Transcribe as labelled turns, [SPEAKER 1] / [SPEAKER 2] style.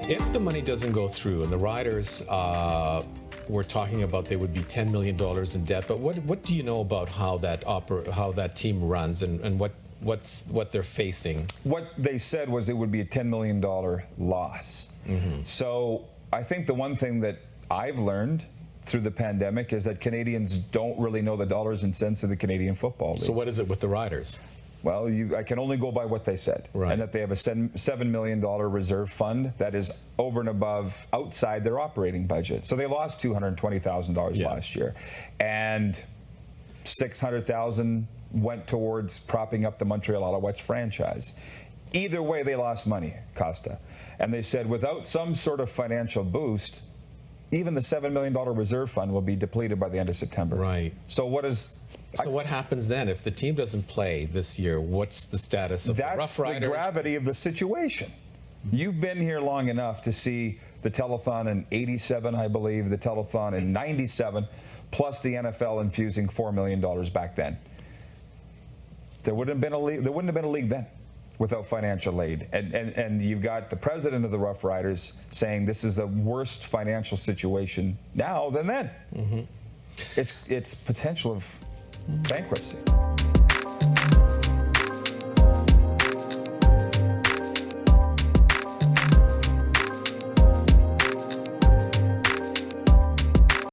[SPEAKER 1] If the money doesn't go through, and the Riders were talking about they would be $10 million in debt, but what do you know about how that team runs and what they're facing?
[SPEAKER 2] What they said was it would be a $10 million loss. Mm-hmm. So I think the one thing that I've learned through the pandemic is that Canadians don't really know the dollars and cents of the Canadian Football League.
[SPEAKER 1] So what is it with the Riders?
[SPEAKER 2] Well, I can only go by what they said,
[SPEAKER 1] right.
[SPEAKER 2] And that they have a $7 million reserve fund that is over and above outside their operating budget. So they lost $220,000 last year, and $600,000 went towards propping up the Montreal Alouettes franchise. Either way, they lost money, Costa. And they said without some sort of financial boost, even the $7 million reserve fund will be depleted by the end of September.
[SPEAKER 1] Right.
[SPEAKER 2] So what
[SPEAKER 1] happens then if the team doesn't play this year? What's the status of the Rough Riders?
[SPEAKER 2] That's the gravity of the situation. You've been here long enough to see the telethon in '87, I believe, the telethon in '97, plus the NFL infusing $4 million back then. There wouldn't have been a league then without financial aid. And you've got the president of the Rough Riders saying this is the worst financial situation now than then. Mm-hmm. It's potential of bankruptcy.